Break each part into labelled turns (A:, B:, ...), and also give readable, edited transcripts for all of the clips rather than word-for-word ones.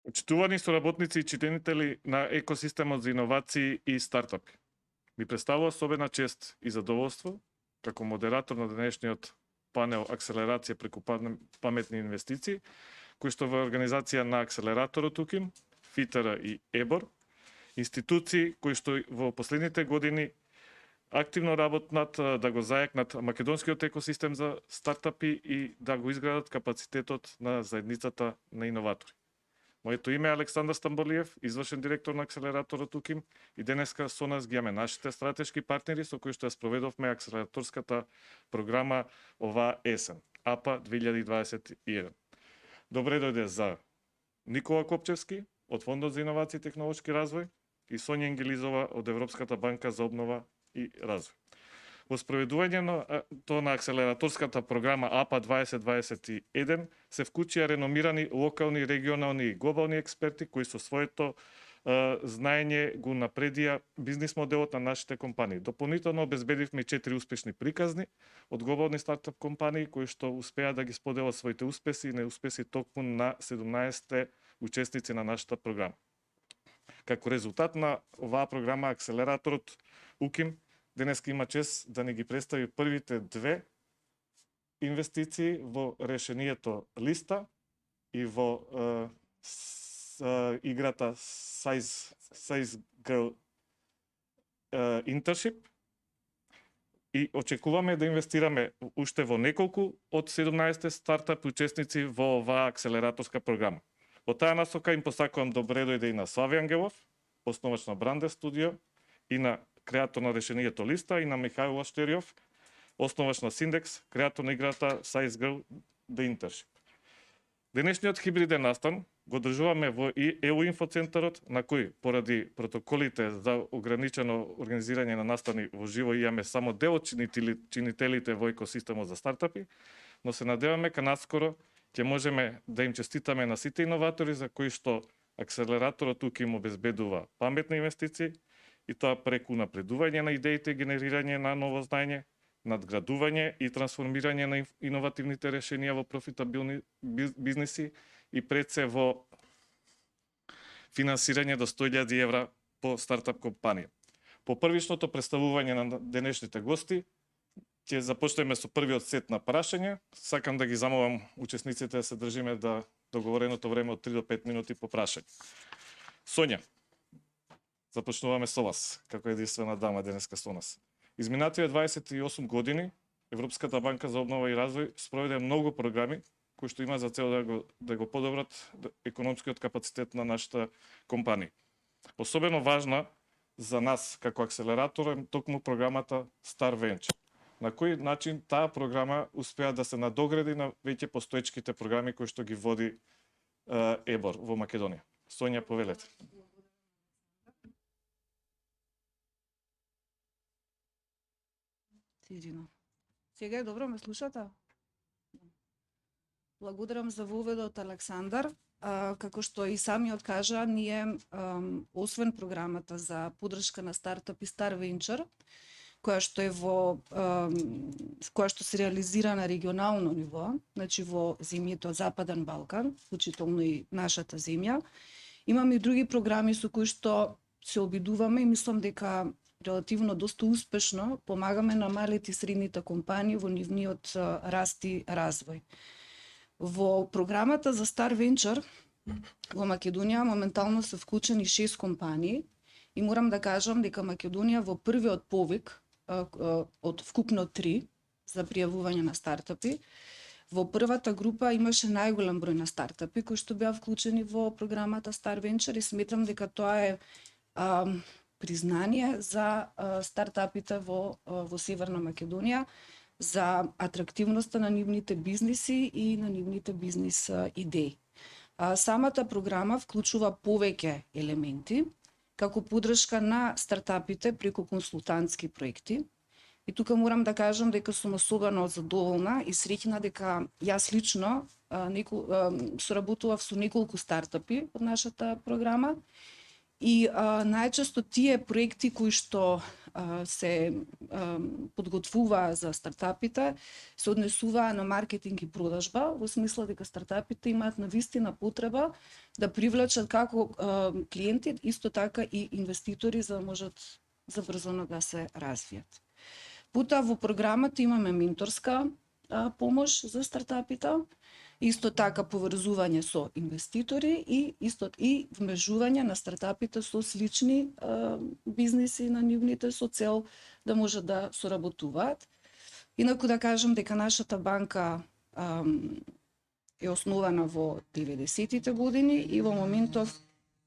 A: Почитувани соработници и членители на екосистемот за иновации и стартапи. Ми представува особена чест и задоволство како модератор на денешниот панел Акселерација преку паметни инвестиции, кој што во организација на Акселераторот УКИМ, ФИТР и ЕБОР, институции кои што во последните години активно работнат да го зајакнат македонскиот екосистем за стартапи и да го изградат капацитетот на заедницата на иноватори. Моето име е Александар Стамболиев, извршен директор на Акселераторот УКИМ, и денеска со нас ги имаме нашите стратешки партнери со кои што ја спроведовме акселераторската програма оваа есен, АПА 2021. Добре дојде за Никола Копчевски од Фондот за иновации и технолошки развој и Сонја Енгелизова од Европската банка за обнова и развој. Во спроведувањето на акселераторската програма АПА 2021 се вклучија реномирани локални, регионални и глобални експерти кои со своето знаење го напредија бизнис моделот на нашите компании. Дополнително обезбедивме 4 успешни приказни од глобални стартап компании кои што успеа да ги споделат своите успеси и неуспеси токму на 17 учесници на нашата програма. Како резултат на оваа програма Акселераторот УКИМ денеска има чест да ни ги представи првите две инвестиции во решението Листа и во играта Size Girl Internship. И очекуваме да инвестираме уште во неколку од 17 стартап учесници во оваа акселераторска програма. Во таа насока им посакувам добре дојде и на Слави Ангелов, основач на Брандер студио, и на креатор на решението Листа, и на Михаил Аштериов, основач на Синдекс, креатор на играта Size Girl The Internship. Денешниот хибриден настан го држуваме во ЕУ инфоцентарот, на кој поради протоколите за ограничено организирање на настани во живо имаме само дел од чинителите во екосистемот за стартапи, но се надеваме ка наскоро ќе можеме да им честитаме на сите иноватори за кои што акселераторот УКИМ обезбедува паметни инвестиции, и тоа преку напредување на идеите и генерирање на ново знаење, надградување и трансформирање на иновативните решенија во профитабилни бизниси и пред се во финансирање до 100.000 евра по стартап компанија. По првичното представување на денешните гости, ќе започнеме со првиот сет на прашања. Сакам да ги замолам учесниците да се држиме да договореното време од 3 до 5 минути по прашање. Сонја, започнуваме со вас, како единствена дама денеска со нас. Изминативе 28 години Европската банка за обнова и развој спроведе многу програми кои што има за цел да го подобрат економскиот капацитет на нашата компанија. Особено важна за нас како акселератор е токму програмата Star Venture. На кој начин таа програма успеа да се надогради на веќе постоечките програми кои што ги води ЕБОР во Македонија. Сонја, повелете.
B: Сега е добро, ме слушате? Благодарам за воведот, Александар. Како што и самиот кажа, ние, освен програмата за поддршка на стартап и Star Venture, која што се реализира на регионално ниво, значи во земјите од Западен Балкан, вклучително и нашата земја, имаме и други програми со кои што се обидуваме и мислам дека релативно доста успешно помагаме на малите и средните компании во нивниот раст и развој. Во програмата за Star Venture во Македонија моментално се вклучени 6 компании и морам да кажам дека Македонија во првиот повик од вкупно 3 за пријавување на стартапи, во првата група имаше најголем број на стартапи кои што беа вклучени во програмата Star Venture и сметам дека тоа е признание за стартапите во Северна Македонија, за атрактивноста на нивните бизниси и на нивните бизнис идеи. Самата програма вклучува повеќе елементи, како поддршка на стартапите преку консултантски проекти. И тука морам да кажам дека сум особено задоволна и среќна дека јас лично соработував со неколку стартапи од нашата програма. И најчесто тие проекти кои што се подготвуваа за стартапите, се однесуваа на маркетинг и продажба, во смисла дека стартапите имаат навистина потреба да привлечат како клиенти, исто така и инвеститори за да можат забрзано да се развијат. Пута во програмата имаме менторска помош за стартапите, исто така поврзување со инвеститори и вмежување на стартапите со слични бизниси на нивните со цел да може да соработуваат. Инаку да кажам дека нашата банка е основана во 90-тите години и во моментов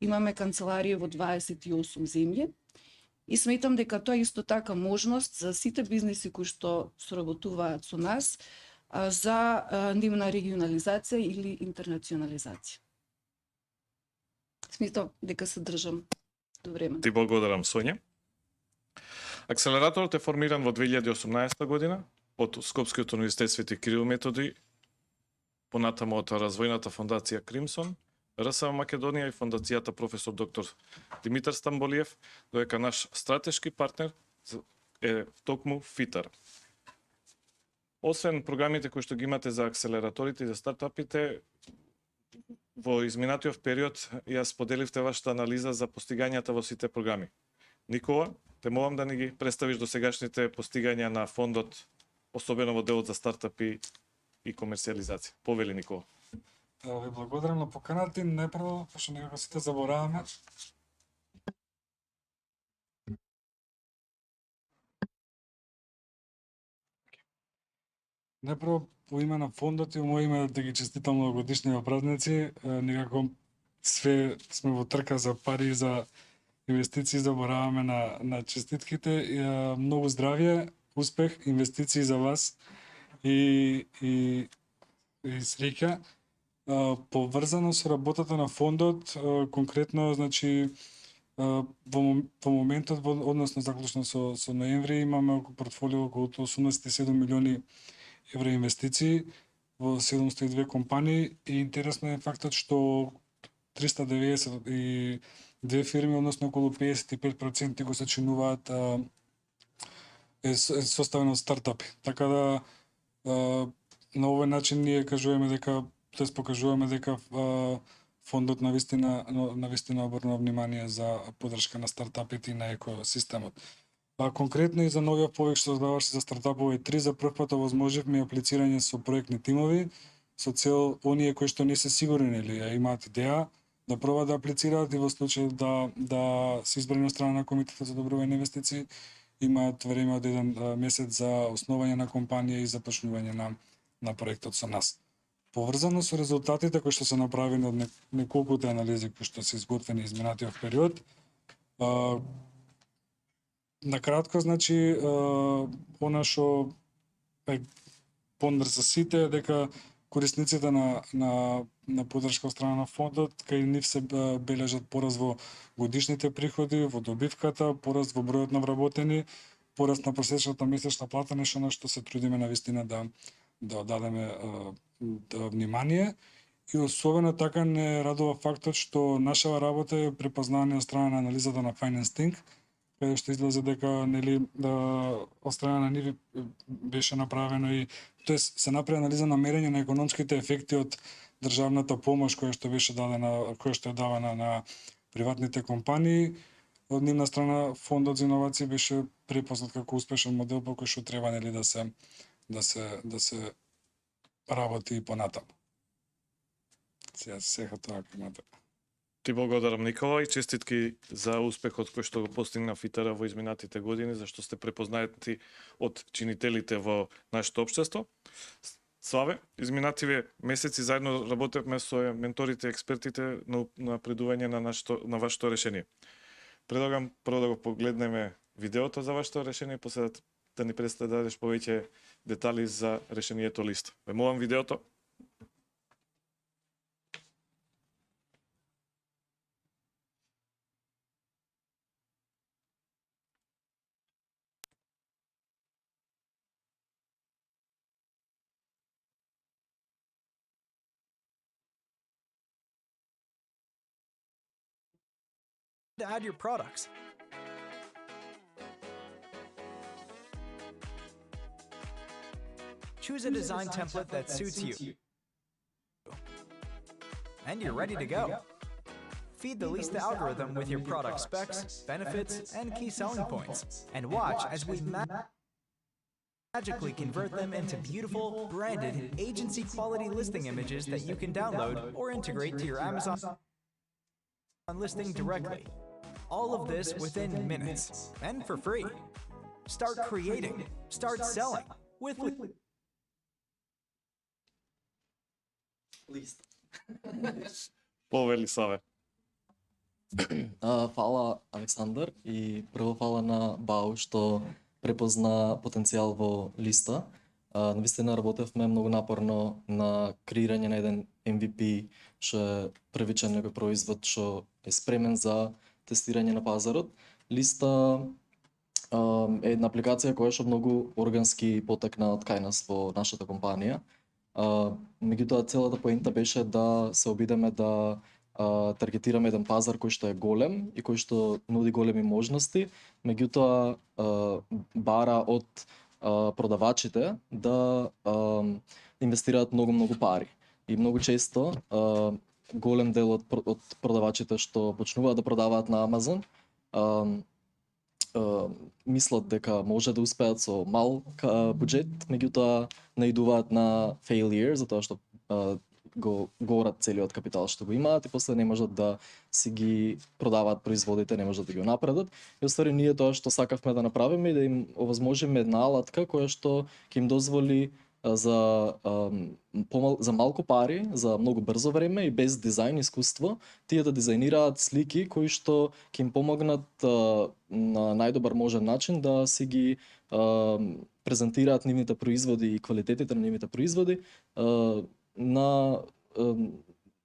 B: имаме канцеларија во 28 земји. И сметам дека тоа е исто така можност за сите бизниси кои што соработуваат со нас за нивна регионализација или интернационализација. Сметам дека се држам до време.
A: Ти благодарам, Сонја. Акселераторот е формиран во 2018 година од Скопскиот универзитет Свети Кирил Методи, понатаму од развојната фондација Кримсон, РСА Македонија и фондацијата професор доктор Димитар Стамболиев, додека наш стратешки партнер е токму ФИТАР. Освен програмите кои што ги имате за акселераторите и за стартапите, во изминатиот период ја споделивте вашата анализа за постигањата во сите програми. Никола, те молам да ни ги представиш досегашните постигања на фондот, особено во делот за стартапи и комерцијализација. Повели, Никола.
C: Ви благодарам на поканата и најпрво, пошто некако сите забораваме. Најпрво, по име на фондот и во моје име да ги честитам многогодишни празници. Некако све сме во трка за пари и за инвестиции, забораваме на честитките. Многу здравје, успех, инвестиции за вас и среќа. Поврзано со работата на фондот, конкретно, значи, во моментот, односно заклучно со ноември, имаме портфолио околу 87 милиони евро инвестиции во 702 компании и интересно е фактот што 392 фирми, односно околу 55% го сочинуваат е составено од стартапи. Така да на овој начин ние кажуваме дека покажуваме дека фондот навистина обрнува внимание за поддршка на стартапите и на екосистемот. Конкретно и за новиот повик што даваше за стартапови 3, за прв пат овозможивме аплицирање со проектни тимови со цел оние кои што не се сигурни или имаат идеја да пробаат да аплицираат и во случај да се избрани од страна на Комитетот за одобрување на инвестиции имаат време од 1 месец за основање на компанија и започнување на проектот со нас. Поврзано со резултатите кои што се направени од неколкуте анализи кои што се изготвени изминатиот период, на кратко, значи, она што е пондар за сите е дека корисниците на поддршка од страна на фондот, кај нив се бележат пораст во годишните приходи, во добивката, пораст во бројот на вработени, пораст на просечната месечна плата, нешто на што се трудиме навистина да одадеме внимание. И особено така не радува фактот што нашава работа е препознавана од страна на анализата на FinanceThink, каде што излезе дека од страна на нив беше направено и тоест се направи анализа на мерење на економските ефекти од државната помош која што беше дадена, која што е давана на приватните компании. Од нивна страна фондот за иновации беше препознат како успешен модел по кој што треба да се работи и понатаму. Сега тоа имате.
A: Ти благодарам, Никола, и честитки за успехот кој што го постигна ФИТАР во изминатите години, зашто сте препознаети од чинителите во нашето општество. Славе, изминативе месеци заедно работевме со менторите и експертите на напредување на вашето решение. Предлагам прво да го погледнеме видеото за вашето решение, после да ни представиш повеќе детали за решението лист. Ве молам видеото.
D: To add your products. Choose a design template that suits you. And you're ready to go. Feed the Lista algorithm with your product specs, benefits, and key selling points, and watch as we magically convert them into beautiful, branded, agency-quality listing images that you can download or integrate to your Amazon listing directly. All of this within minutes, and for free. Start creating, start selling with
E: Lista.
A: Повели Саве.
E: Фала Александар и прво фала на Бау што препозна потенцијал во Листа. Навистина работевме многу напорно на креирање на еден MVP, што е првичен некој производ што е спремен за тестирање на пазарот. Листа е една апликација која што многу органски потекна од кај нас во нашата компанија. Меѓутоа целата поента беше да се обидеме да таргетираме еден пазар кој што е голем и кој што нуди големи можности, меѓутоа бара од продавачите да инвестираат многу пари. И многу често голем дел од продавачите што почнуваат да продаваат на Амазон мислат дека може да успеат со мал буџет, меѓутоа наидуваат на failure затоа што го горат целиот капитал што го имаат и после не можат да си ги продаваат производите, не можат да ги напредат. И оствари ние тоа што сакавме да направиме и да им овозможиме една алатка која што ќе им дозволи за малку пари, за многу брзо време и без дизајн искуство, тие да дизајнираат слики кои што ќе им помогнат на најдобар можен начин да си ги презентираат нивните производи и квалитетите на нивните производи на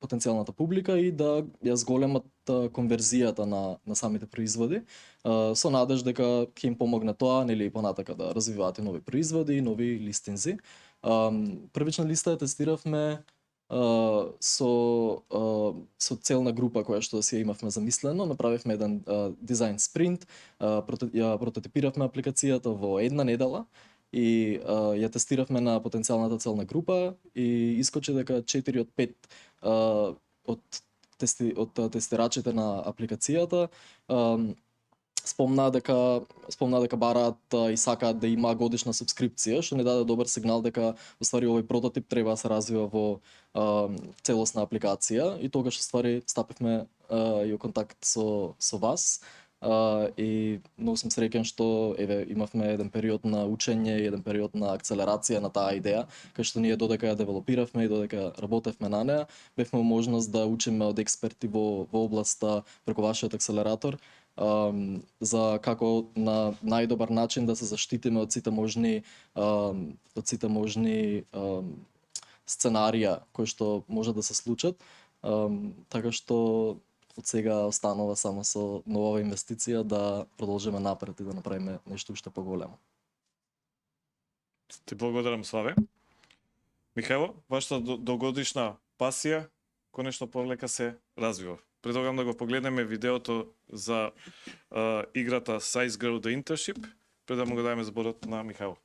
E: потенцијалната публика и да ја зголемат конверзијата на самите производи, со надеж дека ќе им помогне тоа, нели, понатака да развиваат и нови производи, нови листинзи. Првична листа ја тестиравме со целна група која што си ја имавме замислено, направивме еден дизајн спринт, ја прототипиравме апликацијата во една недела и ја тестиравме на потенцијалната целна група и искочи дека 4 од 5 од тестирачите на апликацијата спомна дека бараат и сакаат да има годишна субскрипција, што не даде добар сигнал дека уствари овој прототип треба да се развива во целосна апликација и тогаш уствари стапивме и во контакт со вас. И многу сум среќен што имавме еден период на учење и еден период на акцелерација на таа идеја, кај што ние додека ја девелопиравме и додека работевме на неа, бевме можност да учиме од експерти во областа преку вашиот акселератор за како на најдобар начин да се заштитиме од сите можни сценарија кои што може да се случат, така што од сега останува само со нова инвестиција да продолжиме напред и да направиме нешто уште поголемо.
A: Ти благодарам, Славе. Михајло, вашата догодишна пасија конечно полека се развива. Предлагам да го погледнеме видеото за играта Size Grow the Internship, пред да му го дајме зборот на Михајло.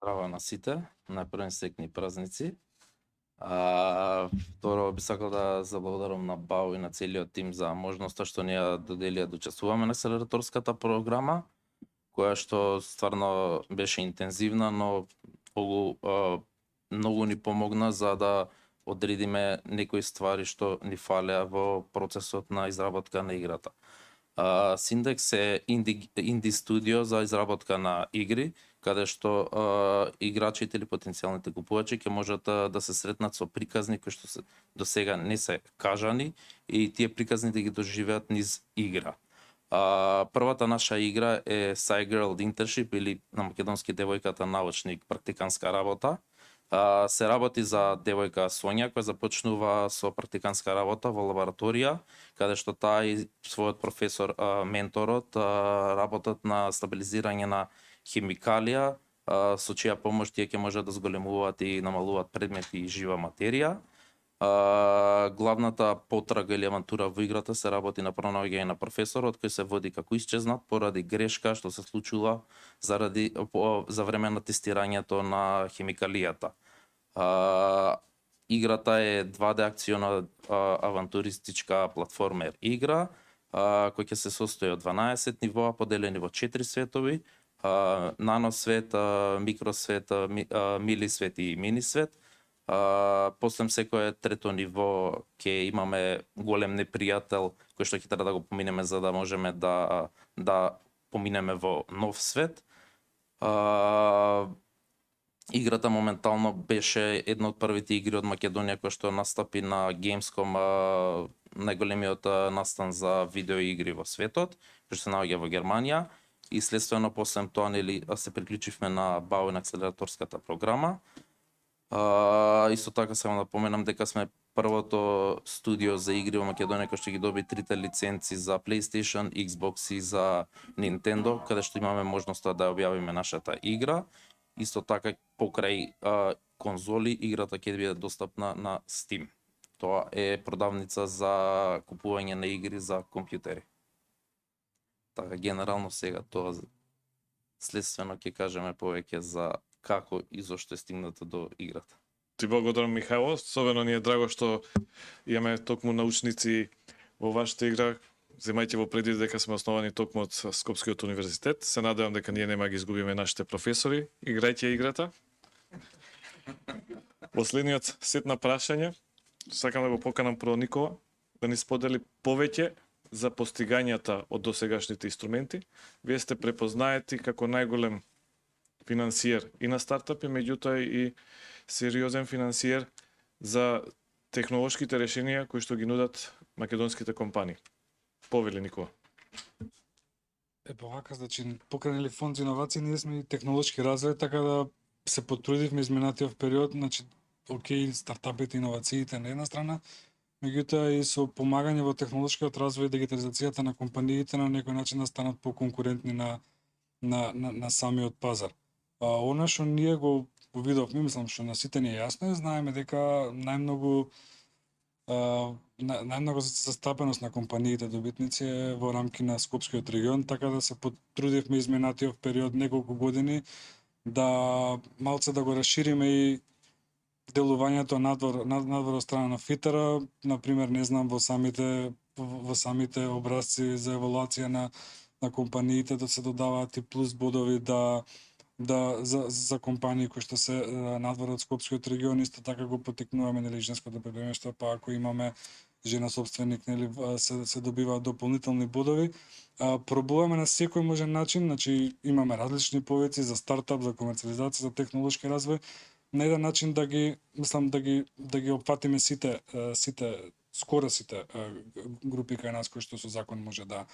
F: Здраво на сите, најпрво среќни празници. Второ, би сакал да заблагодарам на БАУ и на целиот тим за можноста што ни ја доделија да учествуваме на акселераторската програма, која што стварно беше интензивна, но многу ни помогна за да одредиме некои ствари што ни фалеа во процесот на изработка на играта. Синдекс е инди студио за изработка на игри, каде што играчите или потенцијалните купувачи ќе можат да се сретнат со приказни кои што до сега не се кажани и тие приказни да ги доживеат низ игра. Првата наша игра е Cygirl Internship или на македонски девојката научник практиканска работа. Се работи за девојка Сонја која започнува со практиканска работа во лабораторија, каде што таа и својот професор, менторот, работат на стабилизирање на химикалија, со чија помош тие ќе можат да зголемуваат и намалуваат предмети и жива материја. Главната потрага или авантура во играта се работи на пронаоѓање на професорот кој се води како исчезнат поради грешка што се случила за време на тестирањето на химикалијата. Играта е 2D акциона авантуристичка платформер игра, која ќе се состои од 12 нивоа поделени во 4 светови: наносвет, микросвет, милисвет и минисвет. После секое трето ниво ќе имаме голем непријател кој што ќе треба да го поминеме за да можеме да поминеме во нов свет. Играта моментално беше една од првите игри од Македонија која што настапи на Gamescom, најголемиот настан за видеоигри во светот, кој се наоѓа во Германија. И следствено после тоа се приклучивме на БАУ на акселераторската програма. Исто така само да поменам дека сме првото студио за игри во Македонија кој што ги доби трите лиценци за PlayStation, Xbox и за Nintendo, каде што имаме можноста да објавиме нашата игра. Исто така покрај конзоли играта ќе биде достапна на Steam. Тоа е продавница за купување на игри за компјутери. Така генерално сега тоа следствено ќе кажеме повеќе за како и зошто е стигнато до играта.
A: Ти благодарам, Михајло. Особено ни е драго што имаме токму научници во вашата игра, земајќи во предвид дека сме основани токму од Скопскиот универзитет. Се надевам дека ние нема ги изгубиме нашите професори, играјќи играта. Последниот сет на прашање, сакам да го поканам прво Никола да ни сподели повеќе за постигањата од досегашните инструменти. Вие сте препознаети како најголем финансиер и на стартапи, меѓутоа и сериозен финансиер за технолошките решенија кои што ги нудат македонските компании. Повели, Никола.
C: Вака, значи, покрај фонд за иновации, ние сме и технолошки развој, така да се потрудивме изминатиот период, значи, окей, стартапите, иновациите на една страна, меѓутоа и со помагање во технолошкиот развој и дигитализацијата на компаниите на некој начин да станат поконкурентни на самиот пазар. Она што ние го видовме, мислам што на сите ни е јасно, знаеме дека најмногу застапеност на компаниите добитници е во рамки на Скопскиот регион, така да се потрудивме изминатиот период неколку години да малце да го расшириме и делувањето надвор од страна на ФИТР, например, не знам, во самите образци за евалуација на компаниите да се додаваат и плюс бодови за компании кои што се надвор од Скопскиот регион. Исто така го потикнуваме нели женското предприемаштво, па ако имаме жена собственик, нели се добиваат дополнителни бодови. Пробуваме на секој можен начин, значи имаме различни повици за стартап, за комерцијализација, за технолошки развој, на еден начин да ги опфатиме скоро сите групи кај нас кои што со закон може да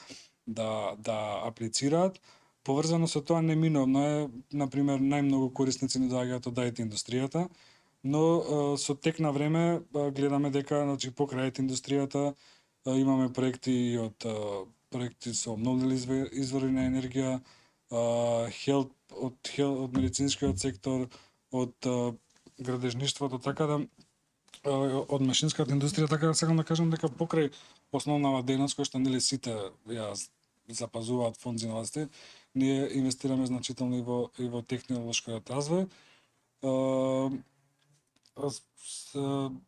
C: аплицираат. Поврзано со тоа неминовно е, например, најмногу корисници ни доаѓаат од IT индустријата, но со тек на време гледаме дека, значи, покрај IT индустријата имаме проекти со обновливи извори на енергија, од медицинскиот сектор, од градежништвото, така да од машинската индустрија, така да сакам да кажам дека покрај основнава дејност која што нели сите ја запазуваат фонд за инновации, ние инвестираме значително и во технолошкиот развој.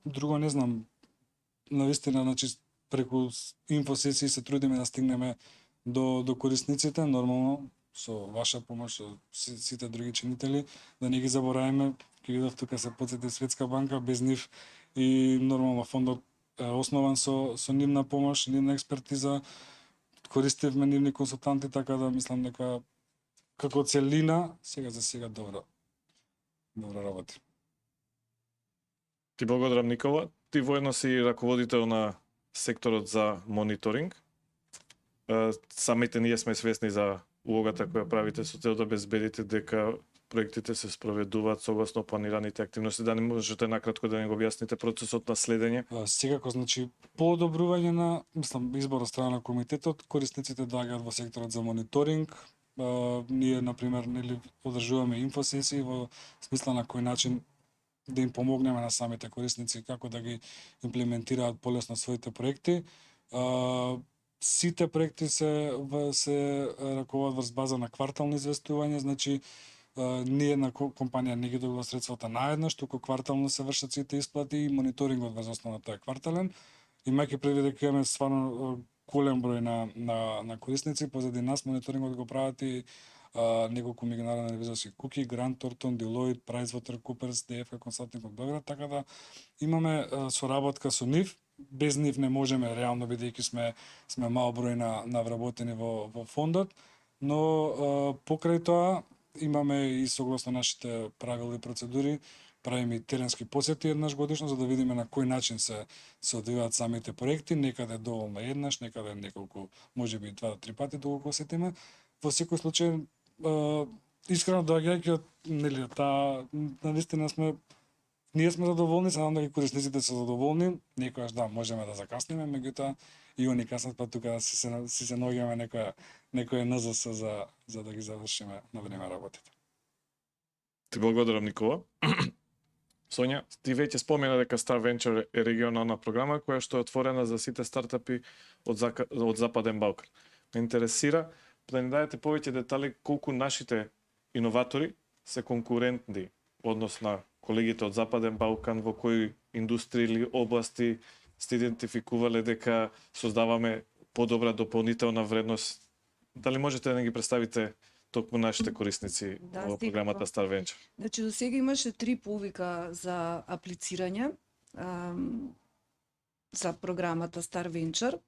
C: Друго не знам, навистина, значи преку инфосесии се трудиме да стигнеме до корисниците, нормално со ваша помош, со сите други чинители, да не ги забораваме. Ќе видов тука се потсети Светска банка, без нив и нормално фондот е основан со нивна помош, нивна експертиза, користевме нивни консултанти, така да мислам дека како целина сега за сега добро работи.
A: Ти благодарам, Никола. Ти воедно си раководител на секторот за мониторинг. Самите ние сме свесни за улогата која правите со цел да безбедите дека проектите се спроведуваат согласно планираните активности. Да не можете накратко да ни го објасните процесот на следење?
C: Секако, значи, по одобрување на, мислам, избор од страна на комитетот, корисниците доаѓаат во секторот за мониторинг. Ние, например, нели одржуваме инфосесии во смисла на кој начин да им помогнеме на самите корисници како да ги имплементираат полесно своите проекти. Сите проекти се раководат врз база на квартално известување, значи ни една компанија не ги добива средствата наеднаш, туку квартално се вршат сите исплати и мониторингот врз основа на тоа е квартален. Имајќи предвид дека имаме стварно голем број на корисници, позади нас мониторингот го прават и неколку меѓународни ревизорски куки, Grant Thornton, Deloitte, PricewaterhouseCoopers, DFK Consulting од Белград, така да имаме соработка со нив. Без нив не можеме реално, бидејќи сме мал број на вработени во фондот, но покрај тоа имаме и согласно нашите правила и процедури правиме и теренски посети еднаш годишно за да видиме на кој начин се одвиваат самите проекти, некаде доволно еднаш, некаде неколку, можеби 2 до 3 пати доколку сетиме. Во секој случај искрено доаѓајќи од нели навистина ние сме задоволни, се надам дека корисниците се задоволни. Некогаш да можеме да закаснеме, меѓутоа и они каснат, па тука си се наоѓаме некоја НЗС за да ги завршиме на време работите.
A: Ти благодарам, Никола. Сонја, ти веќе спомена дека Star Venture е регионална програма која што е отворена за сите стартапи од Западен Балкан. Ме интересира да ни дадете повеќе детали колку нашите иноватори се конкурентни однос на колегите од Западен Балкан, во кои индустрии или области сте идентификувале дека создаваме подобра дополнителна вредност. Дали можете да не ги представите токму нашите корисници во програмата Star Venture?
B: Значи, до сега имаше 3 повика за аплицирање за програмата Star Venture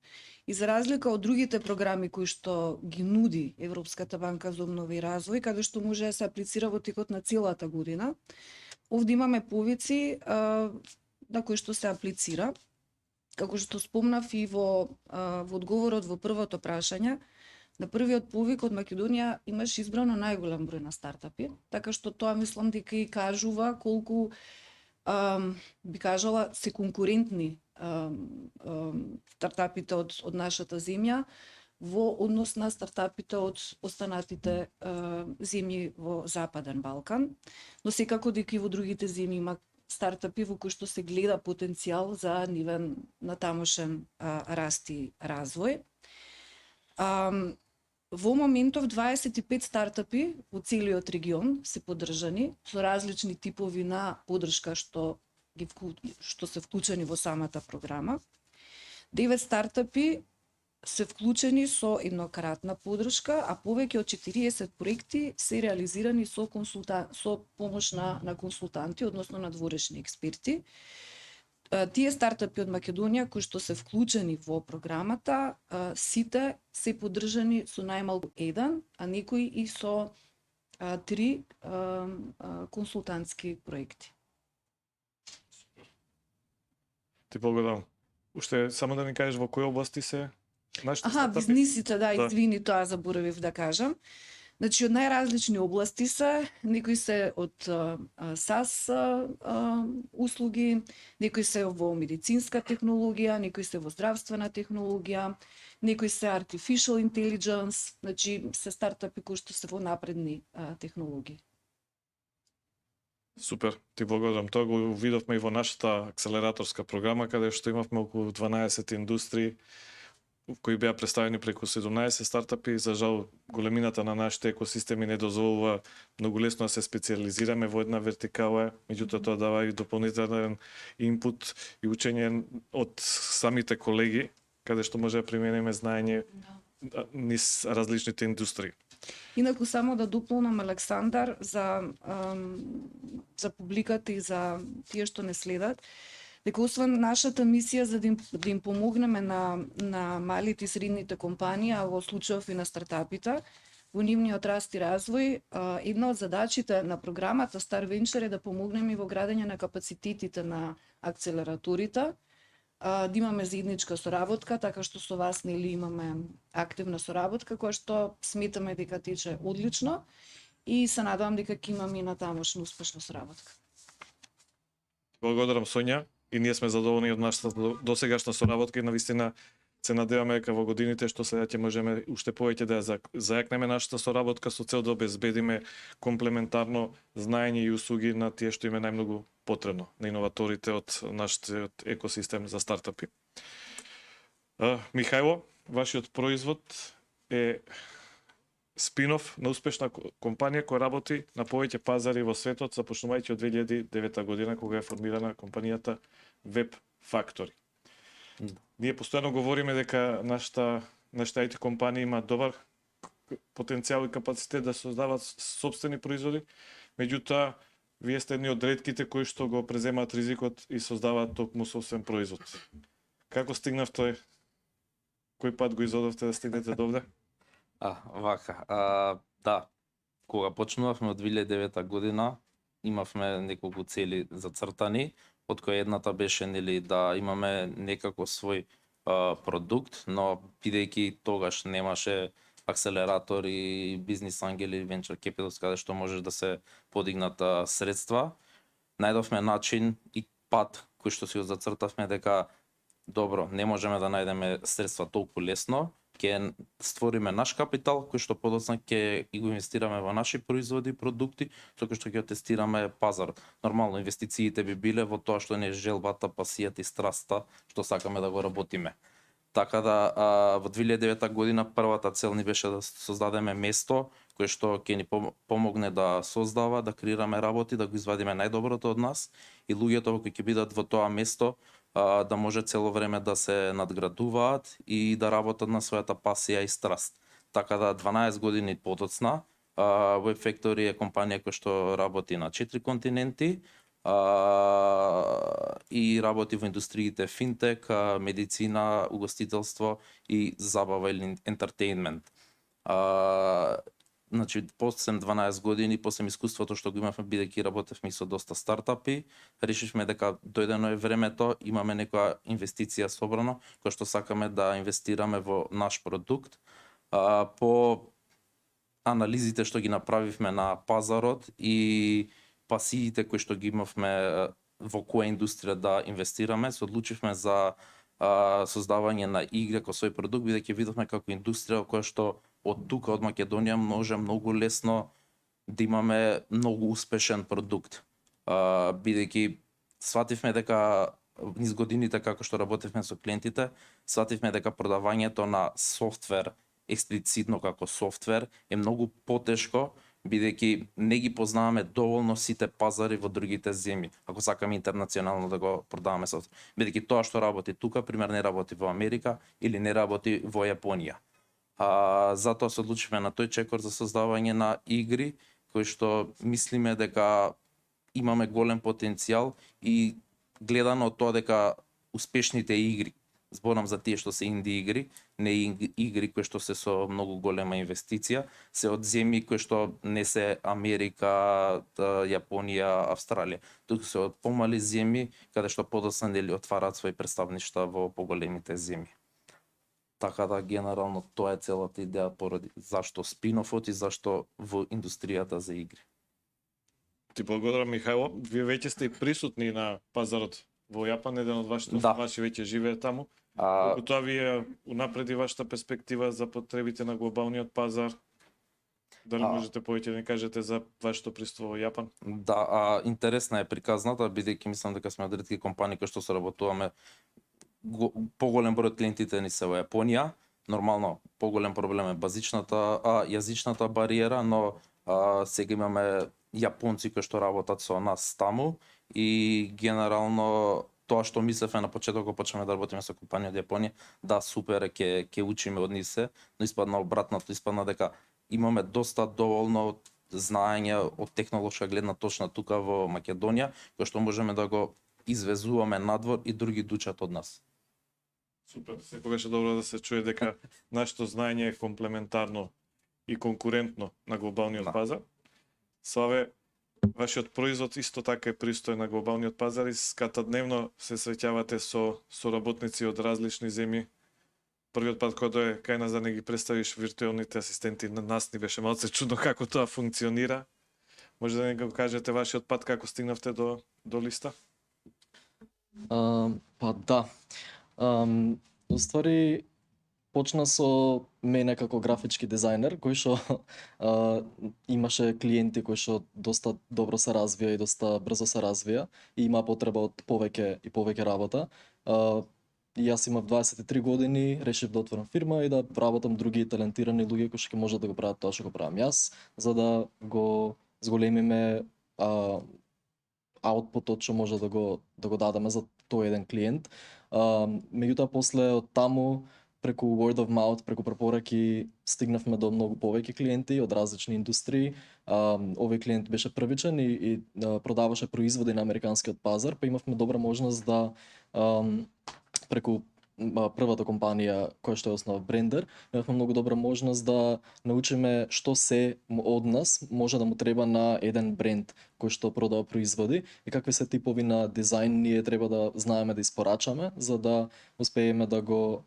B: и за разлика од другите програми кои што ги нуди Европската банка за обнова и развој, каде што може да се аплицира во текот на целата година, овде имаме повици на кои што се аплицира. Како што спомнав и во одговорот во првото прашање, на првиот повик од Македонија имаш избрано најголем број на стартапи, така што тоа мислам дека и кажува колку би кажала се конкурентни стартапите од нашата земја во однос на стартапите од останатите земји во Западен Балкан, но секако дека и во другите земји има стартапи во кои што се гледа потенцијал за нивен натамошен раст и развој. Во моментов 25 стартапи во целиот регион се поддржани со различни типови на поддршка што се вклучени во самата програма. 9 стартапи се вклучени со еднократна поддршка, а повеќе од 40 проекти се реализирани со помош на консултанти, односно на дворешни експерти. Тие стартапи од Македонија кои што се вклучени во програмата, сите се поддржани со најмалку 1, а некои и со 3 консултантски проекти.
A: Ти благодарам. Уште само да ни кажеш во кои области се нашите стартапи?
B: Бизнисите, извини, тоа заборавив да кажам. Значи, од најразлични области се, некои се од SaaS услуги, некои се во медицинска технологија, некои се во здравствена технологија, некои се artificial intelligence, значи се стартапи кои што се во напредни технологии.
A: Супер, ти благодарам. Тоа го видовме и во нашата акселераторска програма, каде што имавме околу 12 индустрии кои беа представени преку 17 стартапи. За жал, големината на нашите екосистеми не дозволува многу лесно да се специализираме во една вертикала, меѓутоа тоа дава и дополнителен инпут и учење од самите колеги, каде што може да примениме знаење низ различните индустрии.
B: Инаку само да дополнам Александар за публиката и за тие што не следат, дека освен нашата мисија за да им помогнеме на малите и средните компании, а во случајов и на стартапите, во нивниот раст и развој, една од задачите на програмата Star Venture е да помогнеме и во градење на капацитетите на акцелераторите, да имаме заедничка соработка, така што со вас нели имаме активна соработка која што сметаме дека тече одлично и се надевам дека ќе имаме и натамошна успешна соработка.
A: Благодарам, Сонја, и ние сме задоволни од нашата досегашна соработка и навистина се надеваме дека во годините што следат ќе можеме уште повеќе да ја зајакнеме нашата соработка со цел да обезбедиме комплементарно знаење и услуги на тие што им е најмногу потребно, на иноваторите од нашиот екосистем за стартапи. Михајло, вашиот производ е спин-оф на успешна компанија која работи на повеќе пазари во светот, започнувајќи од 2009 година кога е формирана компанијата Web Factory. Ние постојано говориме дека нашата IT компанија има добар потенцијал и капацитет да создават сопствени производи, меѓутоа вие сте едни од ретките кои што го преземаат ризикот и создаваат токму сопствен производ. Како стигнавте? Кој пат го изодовте да стигнете довде?
F: Да, кога почнувавме од 2009 година, имавме неколку цели зацртани, од која едната беше нели да имаме некако свој продукт, но бидејќи тогаш немаше акселератори, бизнис ангели, venture capitals каде што можеш да се подигнат средства, најдовме начин и пат кој што си го зацртавме дека добро, не можеме да најдеме средства толку лесно, ќе створиме наш капитал кој што подоцна ќе го инвестираме во наши производи и продукти, со кој што ќе тестираме пазарот. Нормално инвестициите би биле во тоа што не е желбата, пасијата и страста што сакаме да го работиме. Така да во 2009 година првата цел ни беше да создадеме место кое што ќе ни помогне да создава, да креираме работи, да го извадиме најдоброто од нас и луѓето кои ќе бидат во тоа место да може цело време да се надградуваат и да работат на својата пасија и страст. Така да 12 години подоцна, Web Factory е компанија која што работи на 4 континенти и работи во индустриите финтек, медицина, угостителство и забава или ентертејнмент. Значи, после 12 години, после искуството што го имавме, бидејќи работевме со доста стартапи, решивме дека дојдено е времето, имаме некоја инвестиција собрано, која што сакаме да инвестираме во наш продукт. По анализите што ги направивме на пазарот и пасиите кои што ги имавме во која индустрија да инвестираме, се одлучивме за создавање на игри како свој продукт, бидејќи видовме како индустрија која што од тука, од Македонија, може многу лесно да имаме многу успешен продукт. Бидејќи свативме дека низ годините како што работевме со клиентите, свативме дека продавањето на софтвер, експлицитно како софтвер, е многу потешко, бидејќи не ги познаваме доволно сите пазари во другите земји, ако сакаме интернационално да го продаваме софтвер. Бидејќи тоа што работи тука, пример не работи во Америка или не работи во Јапонија. Затоа се одлучивме на тој чекор за создавање на игри, кои што мислиме дека имаме голем потенцијал и гледано од тоа дека успешните игри, зборам за тие што се инди игри, не игри кои што се со многу голема инвестиција, се од земји кои што не се Америка, Јапонија, Австралија. Туку се од помали земји каде што подоцна отвараат своји представништва во поголемите земји. Така да, генерално, тоа е целата идеја поради зашто спин-офот и зашто во индустријата за игри.
A: Ти благодарам, Михајло. Вие веќе сте и присутни на пазарот во Јапан, еден од вашите основачи веќе живее таму. Колку тоа вие унапреди вашата перспектива за потребите на глобалниот пазар? Дали можете повеќе да ни кажете за вашето присуство во Јапан?
F: Да, интересна е приказната, бидејќи мислам дека сме од ретки компании кои што соработуваме поголем број од клиентите ни се во Јапонија. Нормално, поголем проблем е јазичната бариера, но сега имаме јапонци кои што работат со нас таму и генерално тоа што мислевме на почеток кога почнеме да работиме со компанија од Јапонија, да супер ќе учиме од нив се, но испадна обратното, испадна дека имаме доста доволно знаење од технолошка гледна точка тука во Македонија, кој што можеме да го извезуваме надвор и други дучат од нас.
A: Супер, секогаш е добро да се чуе дека нашето знаење е комплементарно и конкурентно на глобалниот
F: Да.
A: пазар. Славе, вашиот производ исто така е пристоен на глобалниот пазар и скатадневно се среќавате со соработници од различни земји. Првиот пат кога дое кај нас да не ги представиш виртуелните асистенти, на нас ни беше малце чудно како тоа функционира. Може да не го кажете вашиот пат како стигнавте до листа?
E: Па да. Уствари, почна со мене како графички дизајнер, кој што имаше клиенти кои што доста добро се развија и доста брзо се развија и има потреба од повеќе и повеќе работа. И јас имав 23 години, решив да отворам фирма и да вработам други талентирани луѓе кои што ќе можат да го прават тоа што го правам јас, за да го зголемиме аутпутот што може да го дадеме за тој еден клиент. Меѓутоа после од таму преку word of mouth, преку препораки стигнавме до многу повеќе клиенти од различни индустрии. Овој клиент беше првичен и продаваше производи на американскиот пазар, па имавме добра можност да преку првата компанија која што е основа Брендер, имавме многу добра можност да научиме што се од нас може да му треба на еден бренд кој што продава производи и какви се типови на дизајн ние треба да знаеме да испорачаме за да успееме да го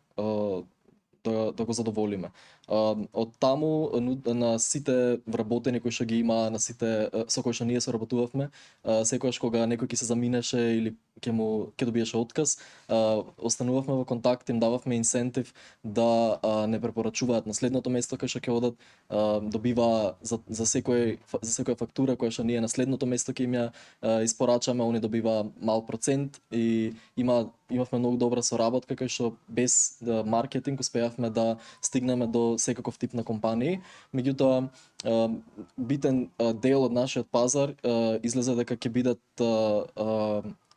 E: задоволиме. Од таму на сите вработени кои што ги има, на сите со кои што ние соработувавме, секогаш кога некој ќе се заминеше или ќе добиеше отказ, останувавме во контакт, им дававме инсентив да не препорачуваат на следното место кај што ќе одат, добива за секоја фактура која што ние на следното место ќе им ја испорачаме, они добива мал процент и имавме многу добра соработка кај што без маркетинг успеавме да стигнеме до секаков тип на компании. Меѓутоа, битен дел од нашиот пазар излезе дека ќе бидат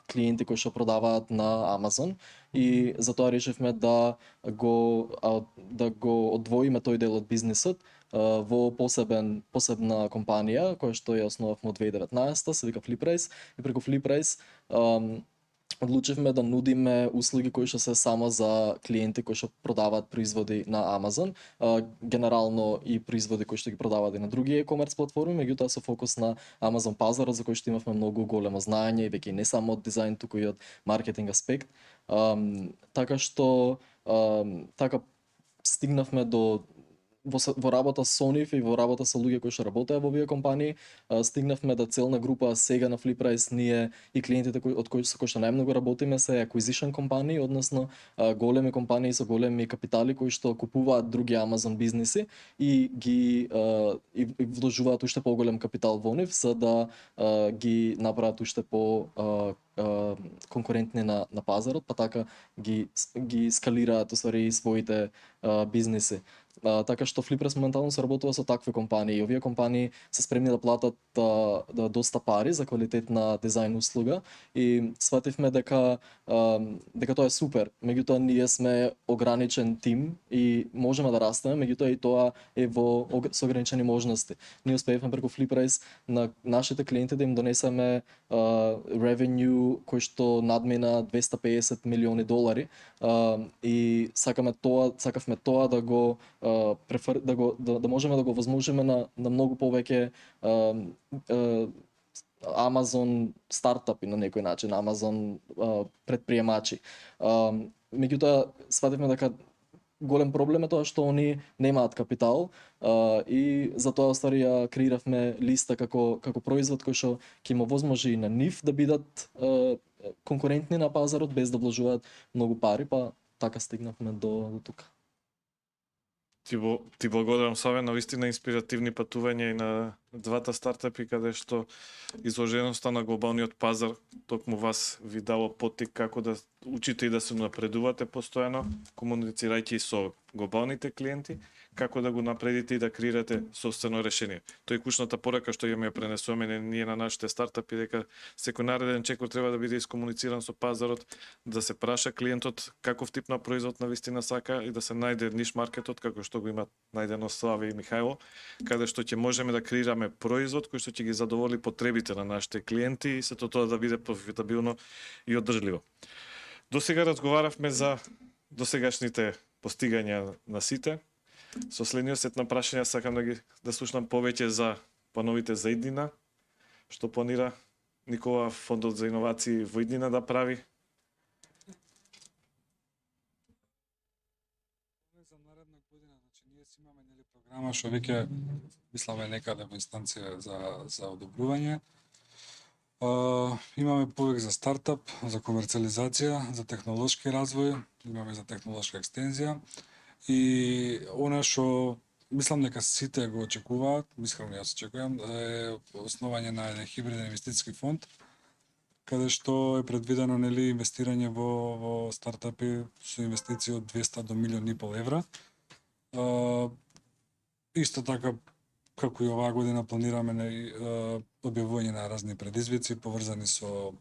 E: клиенти кои што продаваат на Амазон и затоа решивме да го одвоиме тој дел од бизнисот во посебна компанија која што ја основавме од 2019, се вика Fliprice, и преку Fliprice одлучивме да нудиме услуги кои што се само за клиенти кои што продаваат производи на Амазон, генерално и производи кои што ги продаваат и на други e-commerce платформи, меѓутоа со фокус на Амазон пазарот за кој што имавме многу големо знаење и веќе не само од дизајн туку и од маркетинг аспект. Така што така стигнавме во работа со нив и во работа со луѓе кои што работеа во овие компании, стигнавме да целна група сега на Fliprice ние и клиентите со кои што најмногу работиме се acquisition компании, односно големи компании со големи капитали кои што купуваат други Amazon бизниси и ги вложуваат уште поголем капитал во нив за да ги направат уште по конкурентни на пазарот, па така ги скалираат усвари своите бизниси. Така што Fliprice моментално се работува со такви компании. Овие компании се спремни да платат доста пари за квалитет на дизајн услуга и свативме дека тоа е супер. Меѓутоа ние сме ограничен тим и можеме да растеме, меѓутоа и тоа е со ограничени можности. Ние успеевме преку Fliprice на нашите клиенти да им донесеме revenue кој што надмина $250 милиони и сакавме тоа да го да можеме да го возможиме на многу повеќе Amazon стартапи на некој начин, Amazon предприемачи. Меѓутоа свативме дека голем проблем е тоа што они немаат капитал и затоа оствари ја креиравме листа како производ кој што ќе им овозможи и на нив да бидат конкурентни на пазарот без да вложуваат многу пари, па така стигнавме до тука.
A: Ти благодарам, Саве, на вистина инспиративни патувања и на двата стартапи, каде што изложеноста на глобалниот пазар токму вас ви дало поттик како да учите и да се напредувате постојано, комуницирајќи со глобалните клиенти, како да го напредите и да креирате собствено решение. Тоа е клучната порака што ја пренесуваме ние на нашите стартапи, дека секој нареден чекор треба да биде искомунициран со пазарот, да се праша клиентот каков тип на производ на вистина сака и да се најде ниш маркетот, како што го имат најдено Славе и Михајло, каде што ќе можеме да креираме производ кој што ќе ги задоволи потребите на нашите клиенти и сето тоа да биде профитабилно и одржливо. До сега разговаравме за досегашните постигања на сите. Со следниот сет на прашања сакам да слушнам повеќе за плановите за иднина, што планира Никола Фондот за иновации во иднина да прави.
C: За наредна година, значи ние си имаме нели програма што веќе мисламе некаде во инстанција за одобрување. Имаме повеќе за стартап, за комерцијализација, за технолошки развој, имаме за технолошка екстензија и она што мислам дека сите го очекуваат, искрено јас очекувам, е основање на еден хибриден инвестициски фонд, каде што е предвидено нели инвестирање во стартапи со инвестиции од 200 до 1,5 евра. Исто така како и оваа година планираме објавување на разни предизвици поврзани со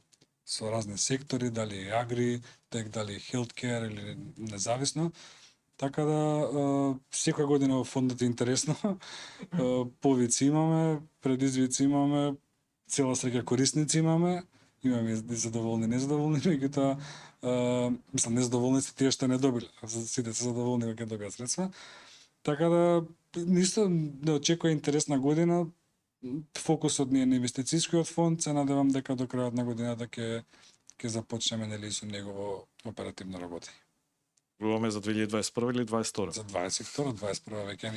C: разни сектори, дали агри, дали healthcare или независно. Така да секоја година во фондот е интересно. Повици имаме, предизвици имаме, цела среќа корисници имаме и задоволни, незадоволни, меѓутоа мислам незадоволни се тие што не добиле, сите се задоволни кога ќе добијат средства. Така да нисто не очекува интересна година. Фокусот ни е на инвестицијскиот фонд, се надевам дека до крајот на годината ќе започнеме нели со негово оперативно работење.
A: Говориме за 2021 или 2022?
C: За 22, 21 веќе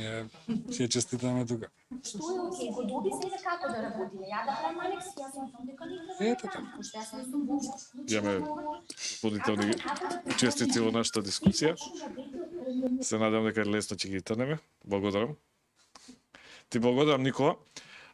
C: си ја честитаме тука.
G: Што е окей, го доби сега како да работи? Ја да правам анекс, јас сум дека не треба.
C: Ете така.
G: Пошто јас не сум вклучена.
A: Имаме дополнителни учесници во нашата дискусија. Се надевам дека лесно ќе ги трнеме. Благодарам. Ти благодарам, Никола.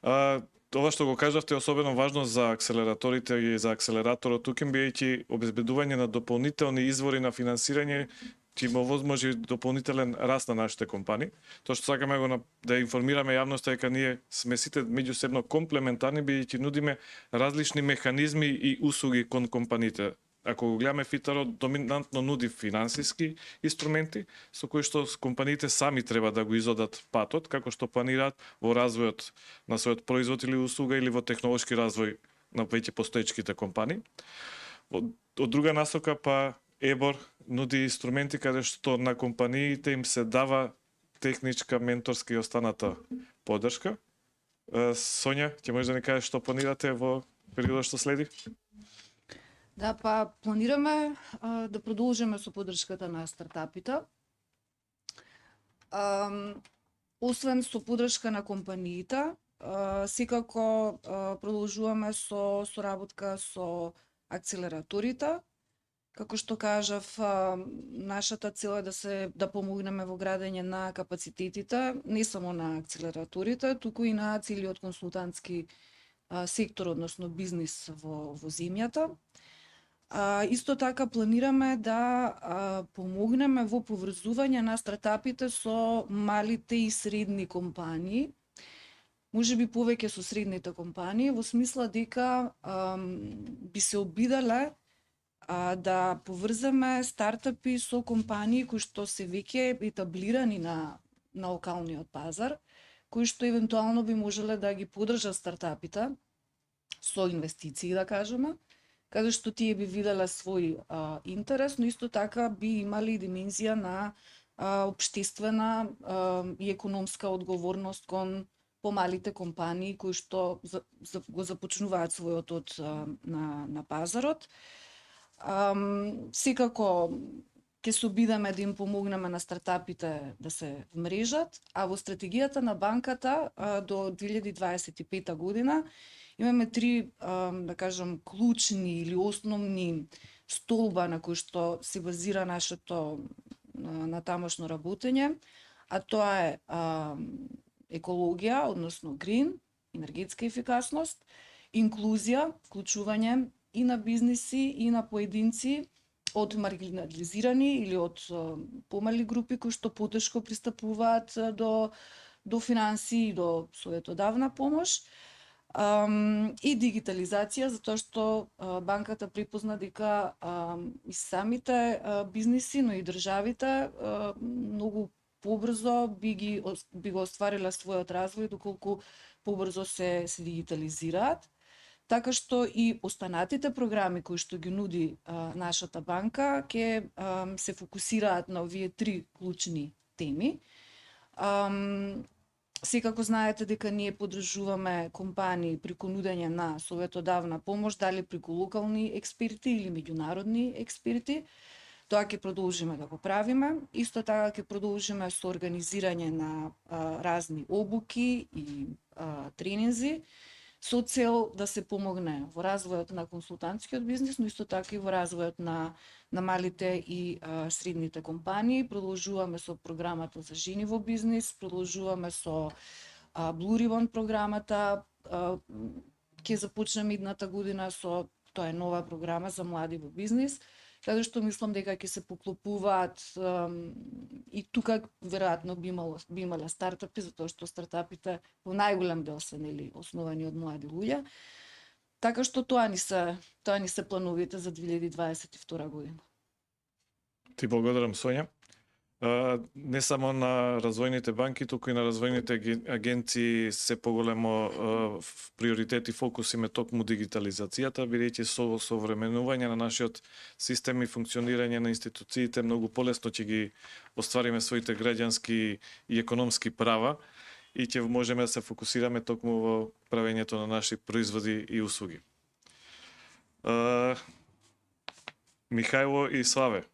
A: Ова што го кажавте е особено важно за акселераторите и за акселераторот тука, биејќи обезбедување на дополнителни извори на финансирање ќе им овозможи дополнителен раст на нашите компании. Тоа што сакаме да информираме јавноста е дека ние сме сите меѓусебно комплементарни, биејќи нудиме различни механизми и услуги кон компаниите. Ако го гледаме, Фитаро доминантно нуди финансиски инструменти со кои што компаниите сами треба да го изодат патот, како што планираат во развојот на својот производ или услуга или во технолошки развој на веќе постоечките компании. Од друга насока па ЕБОР нуди инструменти каде што на компаниите им се дава техничка, менторска и останата поддршка. Сонја, ќе можеш да ни кажеш што планирате во периодот што следи?
B: Да, па планираме да продолжиме со поддршката на стартапите. Освен со поддршка на компаниите, секако продолжуваме со соработка со акселераторите. Како што кажав, нашата цел е да помогнеме во градење на капацитетите, не само на акселераторите, туку и на целиот консултантски сектор, односно бизнис во земјата. Исто така планираме да помогнеме во поврзување на стартапите со малите и средни компании, можеби повеќе со средните компании, во смисла дека би се обиделе да поврземе стартапи со компании кои што се веќе етаблирани на локалниот пазар, кои што евентуално би можеле да ги поддржат стартапите со инвестиции, да кажеме, каде што тие би виделе свој интерес, но исто така би имали димензија на општествена и економска одговорност кон помалите компании кои што го започнуваат својот од на пазарот. Секако ќе се обидеме да им помогнеме на стартапите да се вмрежат, а во стратегијата на банката до 2025 година имаме три, да кажам, клучни или основни столба на кои што се базира нашето натамошно работење, а тоа е екологија, односно green, енергетска ефикасност, инклузија, вклучување и на бизниси и на поединци од маргинализирани или од помали групи кои што потешко пристапуваат до финансии и до советодавна помош. И дигитализација, затоа што банката припозна дека и самите бизниси, но и државите многу побрзо би го остварила својот развој доколку побрзо се дигитализираат. Така што и останатите програми кои што ги нуди нашата банка ќе се фокусираат на овие три клучни теми. Секако знаете дека ние поддржуваме компании преку нудење на советодавна помош, дали преку локални експерти или меѓународни експерти. Тоа ќе продолжиме да го правиме. Исто така ќе продолжиме со организирање на разни обуки и тренинзи со цел да се помогне во развојот на консултантскиот бизнис, но исто така и во развојот на малите и средните компании. Продолжуваме со програмата за жени во бизнис, продолжуваме со Blue Ribbon програмата. Ќе започнеме идната година со тоа е нова програма за млади во бизнис, каде што мислам дека ќе се поклопуваат и тука веројатно би имале стартапи, затоа што стартапите во најголем дел се основани од млади луѓе. Така што тоа ни се плановите за 2022 година.
A: Ти благодарам, Сонја. Не само на развојните банки, туку и на развојните агенции се поголемо приоритет и фокус им е токму дигитализацијата, бидејќи со современување на нашиот систем и функционирање на институциите многу полесно ќе ги оствариме своите граѓански и економски права и ќе можеме да се фокусираме токму во правењето на наши производи и услуги. Михајло и Славе,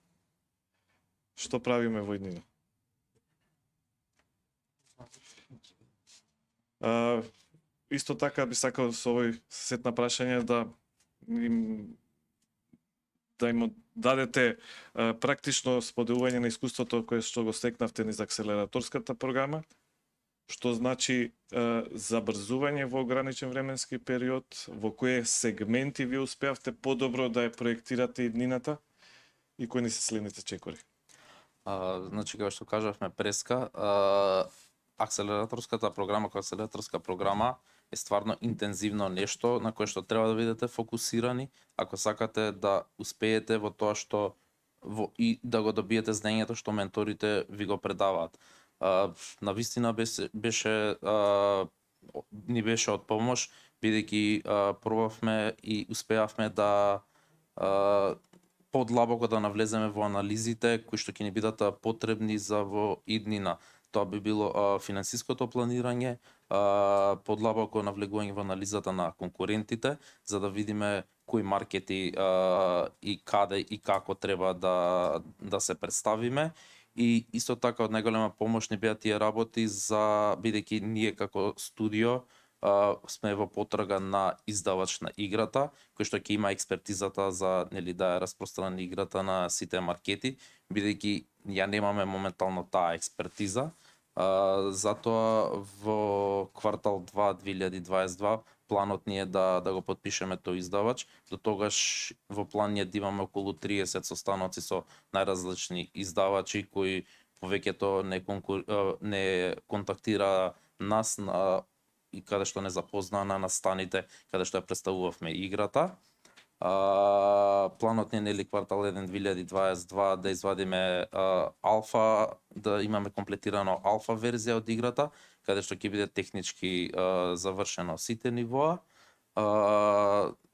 A: што правиме во иднина? Исто така би сакал со овој сет на прашање да им дадете практично споделување на искуството кое што го стекнавте низ акселераторската програма, што значи забрзување во ограничен временски период, во кои сегменти ви успеавте подобро да ја проектирате иднината и кои не се следните чекори.
F: Значи, како што кажавме преска, акселераторската програма, како акселераторска програма е стварно интензивно нешто на кое што треба да бидете фокусирани, ако сакате да успеете во тоа што и да го добиете знаењето што менторите ви го предаваат. Навистина ни беше од помош, бидејќи пробавме и успеавме да подлабоко да навлеземе во анализите кои што ќе ни бидат потребни за во иднина. Тоа би било финансиското планирање, подлабоко навлегување во анализата на конкурентите, за да видиме кои маркети и каде и како треба да се представиме. И исто така од најголема помош ни беа тие работи за бидејќи ние како студио сме во потрага на издавач на играта, кој што ќе има експертизата за да ја распространи играта на сите маркети, бидејќи ја немаме моментално таа експертиза. Затоа во квартал 2 2022 планот ни е да го потпишеме тој издавач. До тогаш во план е да имаме околу 30 состаноци со најразлични издавачи кои повеќето не контактира нас и каде што не запознаа на настаните каде што ја представувавме играта. Планот ни е квартал 1 2022 да извадиме алфа, да имаме комплетирано алфа верзија од играта, каде што ќе биде технички завршено сите нивоа.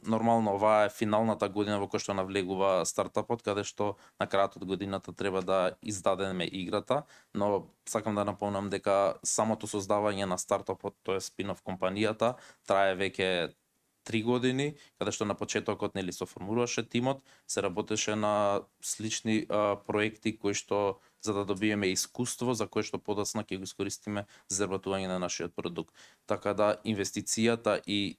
F: Нормално оваа е финалната година во која што навлегува стартапот, каде што на крајот од годината треба да издадеме играта, но сакам да напомнам дека самото создавање на стартапот, тоа е спин-оф компанијата, трае веќе 3 години, каде што на почетокот се формируваше тимот, се работеше на слични проекти кои што за да добиеме искуство за кое што подоцна ќе го искористиме за изработување на нашиот продукт. Така да инвестицијата и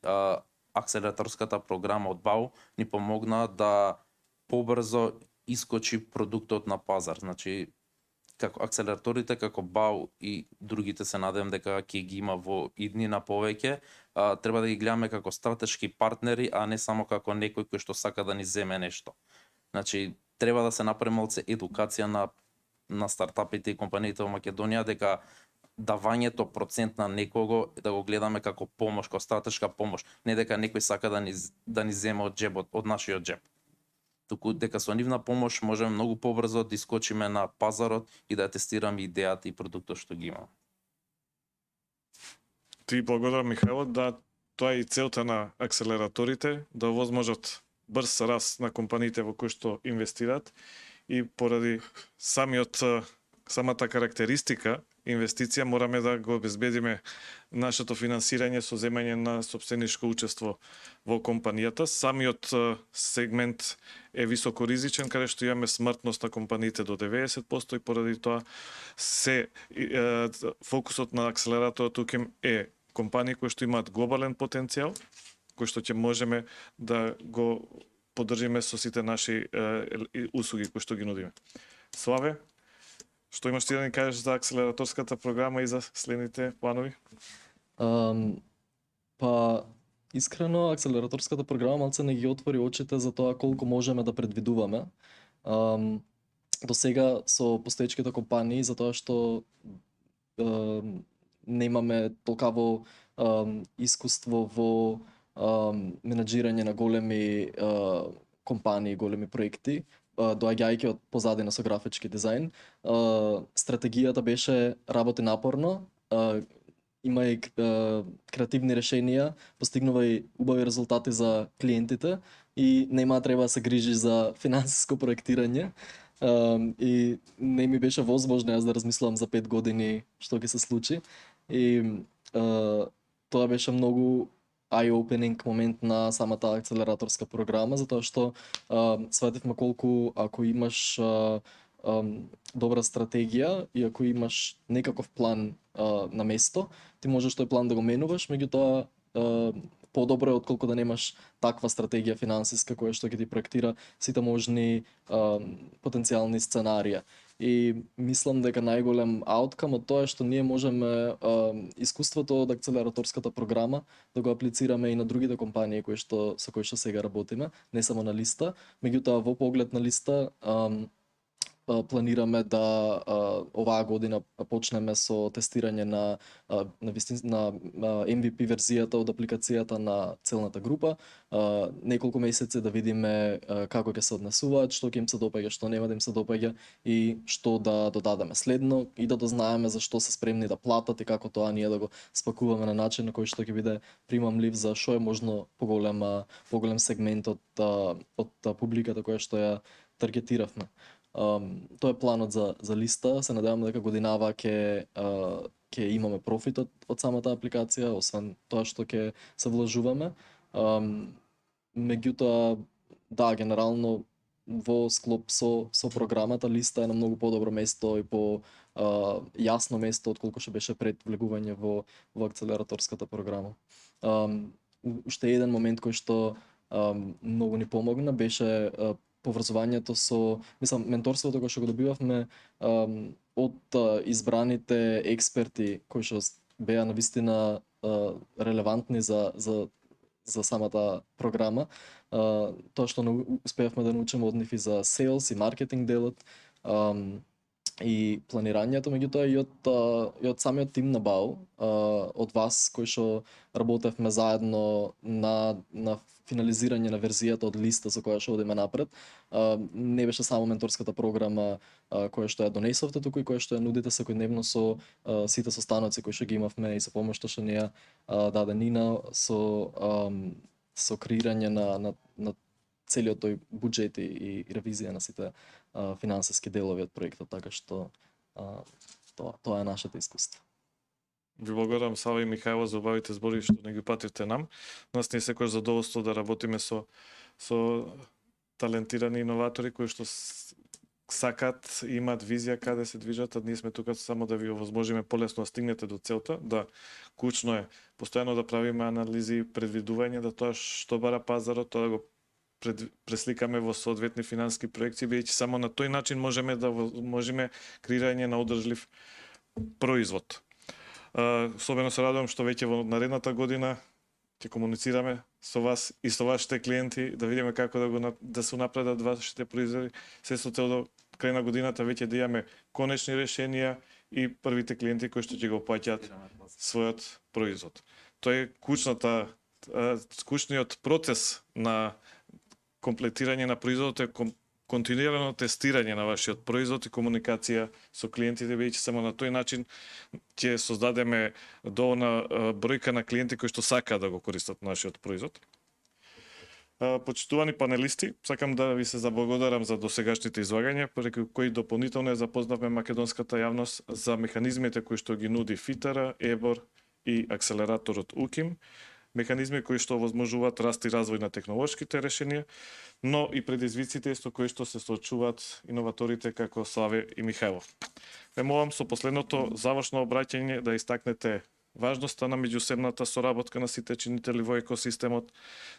F: акселераторската програма од БАУ ни помогна да побрзо искочи продуктот на пазар. Значи како акселераторите, како БАУ и другите се надевам дека ќе ги има во иднина повеќе, треба да ги гледаме како стратешки партнери, а не само како некој кој што сака да ни земе нешто. Значи, треба да се направи малце едукација на стартапите и компаниите во Македонија дека давањето процент на некого да го гледаме како помош, како стратешка помош, не дека некој сака да ни земе од джебот, од нашиот джеб. Туку дека со нивна помош можеме многу побрзо да искочиме на пазарот и да тестираме идејата и продуктот што ги имаме.
A: Ти благодарам, Михајло, да тоа е и целта на акселераторите, да овозможат брз раст на компаниите во кои што инвестираат и поради самата карактеристика инвестиција мораме да го обезбедиме нашето финансирање со земање на сопстеничко учество во компанијата. Самиот сегмент е високо ризичен, каде што имаме смртност на компаниите до 90% и поради тоа фокусот на акселераторот тука е компании кои што имаат глобален потенцијал, кои што ќе можеме да го поддржиме со сите наши услуги кои што ги нудиме. Славе, што имаш ти да ни кажеш за акселераторската програма и за следните планови?
E: Па, искрено, акселераторската програма малце не ги отвори очите за тоа колку можеме да предвидуваме. До сега со постоечките компании, затоа што немаме толкаво искуство во менаџирање на големи компании, големи проекти, доаѓајќи од позадина со графички дизајн. Стратегијата беше работи напорно, има и креативни решенија, постигнува и убави резултати за клиентите и нема треба да се грижи за финансиско проектирање. И не ми беше возможно јас да размислам за 5 години што ќе се случи. И тоа беше многу eye-opening момент на самата акселераторска програма, затоа што свативме колку ако имаш добра стратегија и ако имаш некаков план на место, ти можеш тој план да го менуваш, меѓутоа подобро е отколку да немаш таква стратегија финансиска која што ќе ти проектира сите можни потенцијални сценарија. И мислам дека најголем ауткам од тоа е што ние можеме искуството од акселераторската програма да го аплицираме и на другите компании со кои што сега работиме, не само на Листа, меѓутоа во поглед на Листа планираме да оваа година почнеме со тестирање на MVP верзијата од апликацијата на целната група. Неколку месеци да видиме како ќе се однесуваат, што ќе им се допаѓа, што нема да им се допаѓа и што да додадеме следно и да дознаеме за што се спремни да платат и како тоа ние да го спакуваме на начин на кој што ќе биде примамлив за што е можно поголем сегмент од публиката која што ја таргетиравме. Тоа е планот за Листа. Се надевам дека годинава ќе имаме профит од самата апликација, освен тоа што ќе се вложуваме. Меѓутоа, да, генерално во склоп со програмата Листа е на многу подобро место и по јасно место отколку што беше пред влегување во акселераторската програма. Уште еден момент кој што многу ни помогна беше поврзувањето менторството кое што го добивавме од избраните експерти кои што беа навистина релевантни за самата програма. Тоа што успеавме да научиме од нив и за sales и маркетинг делот и планирањето, меѓутоа и од самиот тим на БАУ, од вас кои што работевме заедно на финализирање на верзијата од Листа со која што одиме напред. Не беше само менторската програма која што ја донесовте туку и која што ја нудите секојдневно со сите состаноци кои што ги имавме и со помошта што ни ја даде Нина со креирање на целиот тој буџет и ревизија на сите финансиски делови од проектот, така што тоа е нашето искуство.
A: Ви благодарам, Сава и Михајло, за убавите зборови што не ги пативте нам. Нас не е секојаш задоволство да работиме со талентирани иноватори кои што сакат и имаат визија каде се движат, а ние сме тука само да ви овозможиме полесно да стигнете до целта. Да, клучно е постојано да правиме анализи, предвидување, да тоа што бара пазарот, тоа да го пресликаме во соодветни финансиски проекции, бидејќи само на тој начин можеме да можеме креирање на одржлив производ. Особено се радувам што веќе во наредната година ќе комуницираме со вас и со вашите клиенти да видиме како да се напредат вашите производи, се со цел до крај на годината веќе да имаме конечни решенија и првите клиенти кои што ќе го плаќаат својот производ. Тоа е кучниот процес на комплетирање на производот е континуирано тестирање на вашиот производ и комуникација со клиентите, бидејќи само на тој начин ќе создадеме доволна бројка на клиенти кои што сакаат да го користат нашиот производ. Почитувани панелисти, сакам да ви се заблагодарам за досегашните излагања, преку кои дополнително ја запознавме македонската јавност за механизмите кои што ги нуди ФИТАР, ЕБОР и акселераторот УКИМ, механизми кои што овозможуваат раст и развој на технолошките решенија, но и предизвиците со кои што се соочуваат иноваторите како Славе и Михајло. Ве молам со последното завршно обраќање да истакнете важноста на меѓусебната соработка на сите чинители во екосистемот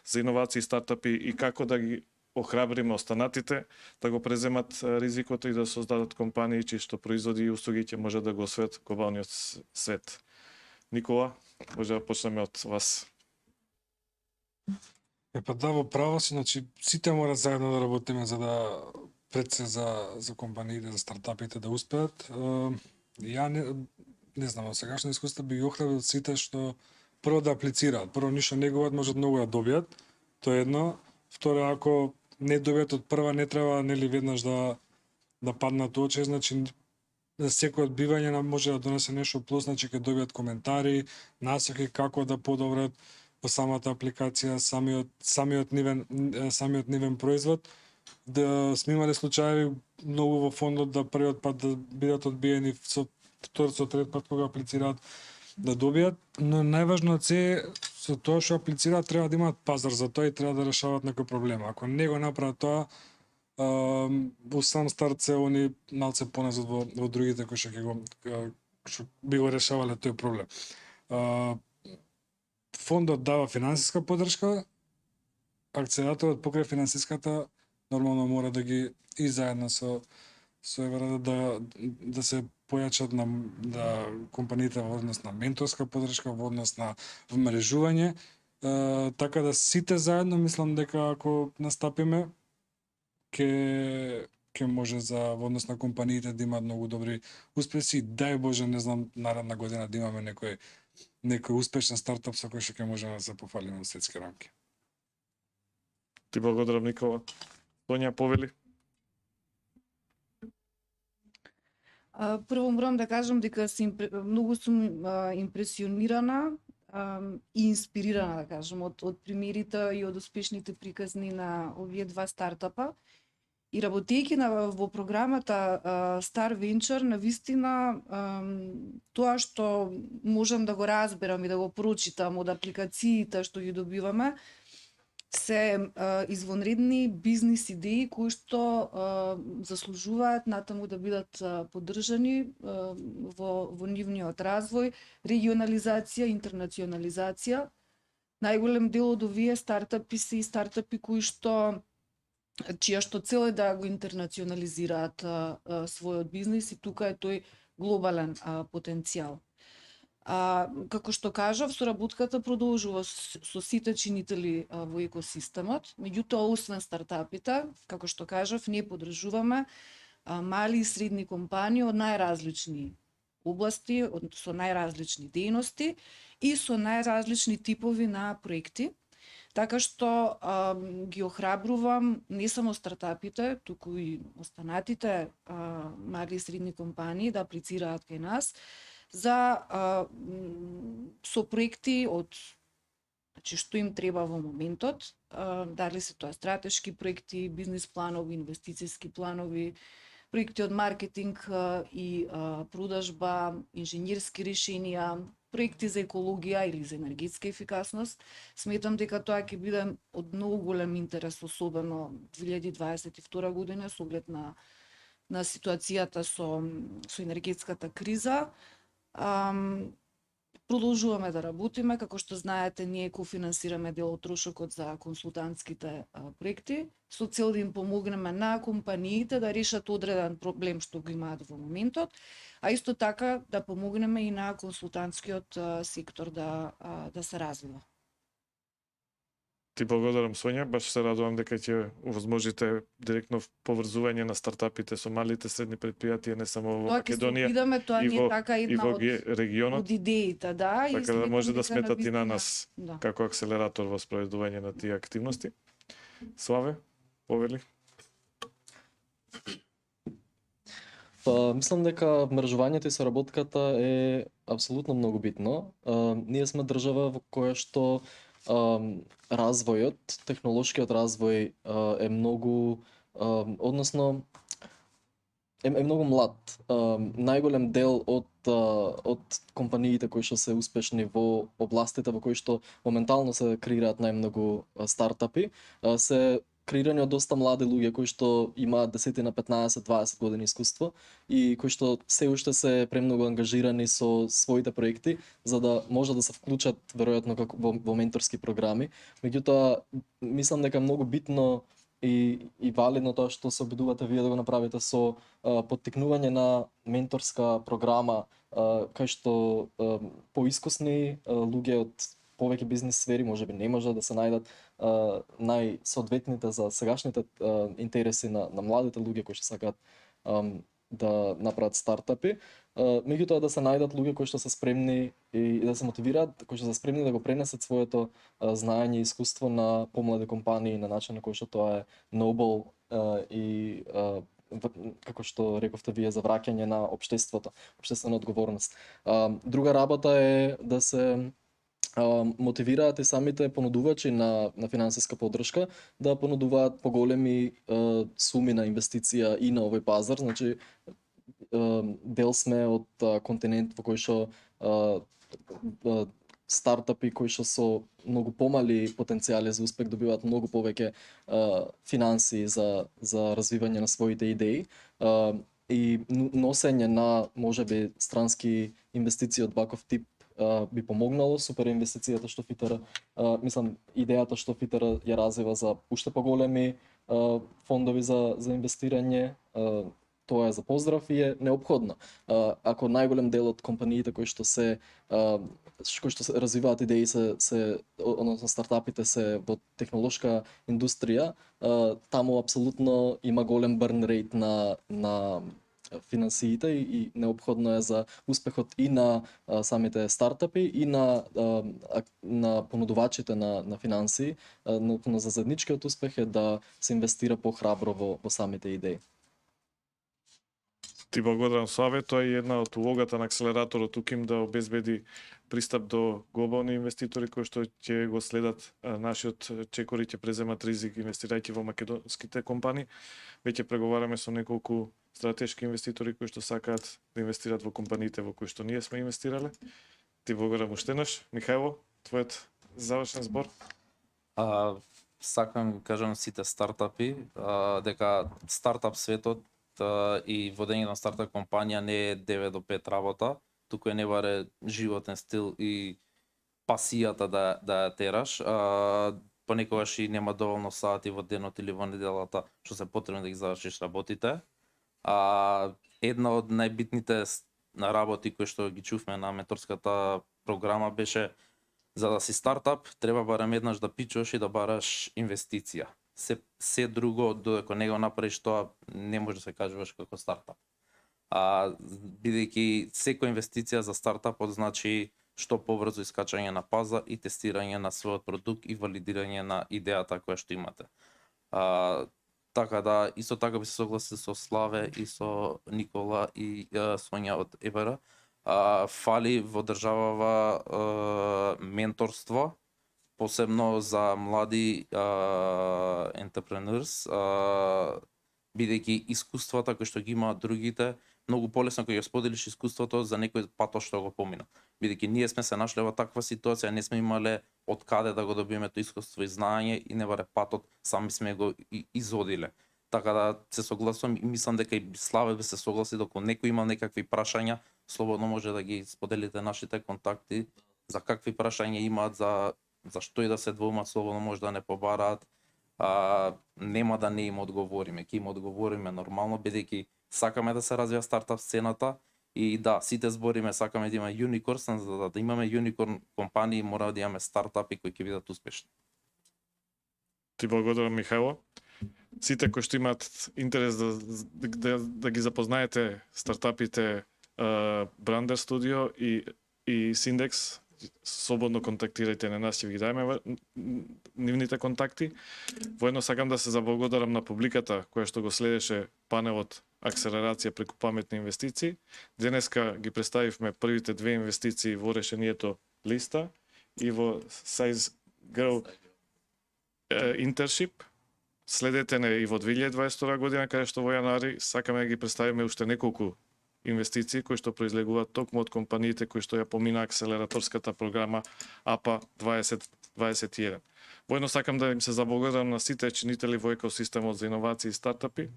A: за иновации и стартапи и како да ги охрабриме останатите да го преземат ризикот и да создадат компании чии што производи и услуги ќе може да го освојат глобалниот свет. Никола, може да почнеме од вас.
C: Па да, во право си, значи сите мора заедно да работиме за да пред се за компаниите, за стартапите да успеат. Ја не знам, од сегашно искуство би ги охрабрил сите што прво да аплицираат. Прво ништо не губат, можат многу да добијат. Тоа е едно. Второ, ако не добијат од прва, не треба нели веднаш да паднат очи, значи за секој одбивање може да донесе нешто плюс, значи ќе добијат коментари, насоки како да подобрат во самата апликација, самиот нивен производ. Да сме имале случаи многу во фондот да првиот пат да бидат одбиени, со втор, со трет пат кога аплицираат да добијат, но најважно е со тоа што аплицираат треба да имаат пазар за тоа и треба да решаваат некој проблем. Ако не го направат тоа, во сам старт се они малце поназад во другите кои што би го решавале тој проблем. Фондот дава финансиска поддршка, акцелераторот покрај финансиската нормално мора да ги и заедно со Евара да се појачат на компаниите во однос на менторска поддршка, во однос на вмрежување, така да сите заедно мислам дека ако настапиме ќе може во однос на компаниите да имаат многу добри успеси. Дај Боже, не знам, наредна година да имаме некој успешен стартап со кој што ќе можеме да се пофалиме во светски рамки.
A: Ти благодарам, Никола. Сонја, повели.
B: Прво морам да кажам дека многу сум импресионирана и инспирирана, да кажам, од примерите и од успешните приказни на овие два стартапа. И работејќи во програмата Star Venture, навистина тоа што можам да го разберам и да го прочитам од апликациите што ги добиваме, се извонредни бизнис идеи кои што заслужуваат натаму да бидат поддржани во нивниот развој, регионализација, интернационализација. Најголем дел од овие стартапи се и стартапи кои што чија што цел е да го интернационализираат својот бизнис и тука е тој глобален потенцијал. Како што кажав, соработката продолжува со сите чинители во екосистемот, меѓутоа освен стартапите, како што кажав, ние поддржуваме мали и средни компании од најразлични области, со најразлични дејности и со најразлични типови на проекти. Така што ги охрабрувам не само стартапите, туку и останатите мали и средни компании да аплицираат кај нас за со проекти од што им треба во моментот, дали се тоа стратешки проекти, бизнис планови, инвестициски планови, проекти од маркетинг и продажба, инженерски решенија, проекти за екологија или за енергетска ефикасност. Сметам дека тоа ќе биде од многу голем интерес, особено 2022 година, со оглед на ситуацијата со енергетската криза. Продолжуваме да работиме, како што знаете, ние кофинансираме дел од трошокот за консултантските проекти, со цел да им помогнеме на компаниите да решат одреден проблем што го имаат во моментот, а исто така да помогнеме и на консултантскиот сектор да се развива.
A: Ти благодарам, Сонја, баш се радувам дека ќе овозможите директно поврзување на стартапите со малите средни предпријатија не само во
B: Тоа ќе се
A: Македонија,
B: обидаме, тоа
A: и
B: ни
A: во-
B: е така
A: и
B: една
A: во
B: од
A: регионот,
B: идеите, да,
A: така да
B: сметам
A: може да
B: дека
A: сметат и на
B: навистина-
A: нас
B: Да.
A: како акселератор во спроведување на тие активности. Славе, повели?
E: Па, мислам дека мрежувањето и соработката е апсолутно многу битно. Ние сме држава во која што развојот, технолошкиот развој е многу, односно е многу млад. Најголем дел од компаниите кои што се успешни во областите во кои што моментално се креираат најмногу стартапи, се креирани од доста млади луѓе кои што имаат 10 на 15, 20 години искуство и кои што се уште се премногу ангажирани со своите проекти за да може да се вклучат веројатно како во менторски програми. Меѓутоа мислам дека е многу битно и валидно тоа што се обидувате вие да го направите со поттикнување на менторска програма кај што поискусни луѓе од повеќе бизнес сфери можеби не може да се најдат најсоодветните за сегашните интереси на младите луѓе кои што сакаат да направат стартапи. Меѓутоа да се најдат луѓе кои што се спремни и да се мотивираат, кои што се спремни да го пренесат своето знаење и искуство на помлади компании на начин на кој што тоа е noble и како што рековте вие за враќање на општеството, општествена одговорност. Друга работа е да се мотивираат и самите понудувачи на финансиска поддршка да понудуваат поголеми суми на инвестиција и на овој пазар, значи дел сме од континент во кој што стартапи кои што со многу помали потенцијали за успех добиваат многу повеќе финансии за развивање на своите идеи и носење на можеби странски инвестиции од ваков тип би помогнало. Супер инвестицијата што ФИТР, мислам идејата што ФИТР ја развива за уште поголеми фондови за инвестирање, тоа е за поздрав и е неопходно. Ако најголем дел од компаниите кои што се развиваат идеи односно стартапите се во технолошка индустрија, таму апсолутно има голем burn rate на финансиите и неопходно е за успехот и на самите стартапи и на понудувачите на финансии, но за заедничкиот успех е да се инвестира похрабро во самите идеи.
A: Ти благодарам, Славе, тоа е една од улогата на акселераторот УКИМ да обезбеди пристап до глобални инвеститори кои што ќе го следат нашиот чекор и ќе преземат ризик инвестирајќи во македонските компании. Веќе преговараме со неколку стратешки инвеститори кои што сакаат да инвестират во компаниите во кои што ние сме инвестирале. Ти благодарам уште еднаш. Михајло, твојот завршен збор?
F: Сакам да кажам сите стартапи дека стартап светот и водење на стартап компанија не е 9 до 5 работа, туку е не баре животен стил и пасијата да ја тераш. Понекогаш и нема доволно сати во денот или во неделата што се потребни да ги завршиш работите. Една од најбитните работи кои што ги чувме на менторската програма беше за да си стартап треба барем еднаш да пичуваш и да бараш инвестиција. Се друго додека не го направиш тоа не може да се кажуваш како стартап. Бидејќи секоја инвестиција за стартапот значи што побрзо искачање на пазар и тестирање на својот продукт и валидирање на идејата која што имате. Така да исто така би се согласил со Славе и со Никола и Сонја од ЕБР. Фали во државава менторство, посебно за млади entrepreneurs, бидејќи искуствата кои што ги имаат другите, многу полесно кога ја споделиш искуството за некој патот што го помина. Бидејќи ние сме се нашле во таква ситуација, не сме имале од каде да го добиеме тоа искуство и знаење и не баре патот сами сме го изодиле. Така да се согласувам и мислам дека и Славе би се согласи докато некој има некакви прашања, слободно може да ги споделите нашите контакти за какви прашања имаат, за што и да се двоумат, слободно може да не побараат. Нема да не им одговориме, ќе им одговориме нормално бидејќи сакаме да се развива стартап сцената и да, сите збориме сакаме да има юникорн, за да имаме юникорн компании мора да имаме стартапи кои ќе бидат успешни.
A: Ти благодарам, Михајло. Сите кои што имаат интерес да ги запознаете стартапите Brander Studio и Syndex, слободно контактирајте на нас, ќе ви ги дајме нивните контакти. Воедно сакам да се заблагодарам на публиката која што го следеше панелот Акселерација преку паметни инвестиции. Денеска ги представивме првите две инвестиции во решението Листа и во Size Girl Internship. Следете не и во 2022 година, каде што во јануари сакаме да ги представиме уште неколку инвестиции кои што произлегуваат токму од компаниите кои што ја помина акселераторската програма АПА 2021. Воедно сакам да им се заблагодарам на сите чинители во екосистемот за иновации и стартапи,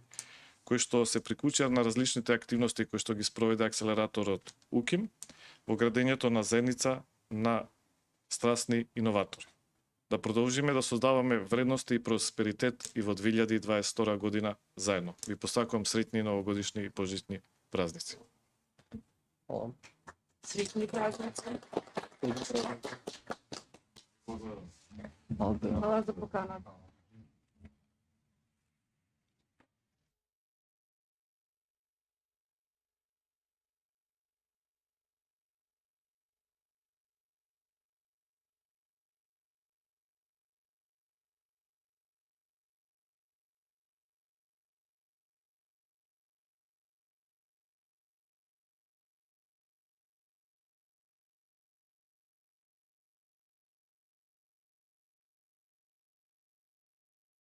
A: кои што се приклучија на различните активности кои што ги спроведе акселераторот УКИМ во градењето на заедница на страстни иноватори. Да продолжиме да создаваме вредности и просперитет и во 2022 година заедно. Ви посакувам среќни новогодишни и божични празници.
E: Hvala.
B: Среќни празници.
E: Hvala.
B: Хвала за поканата.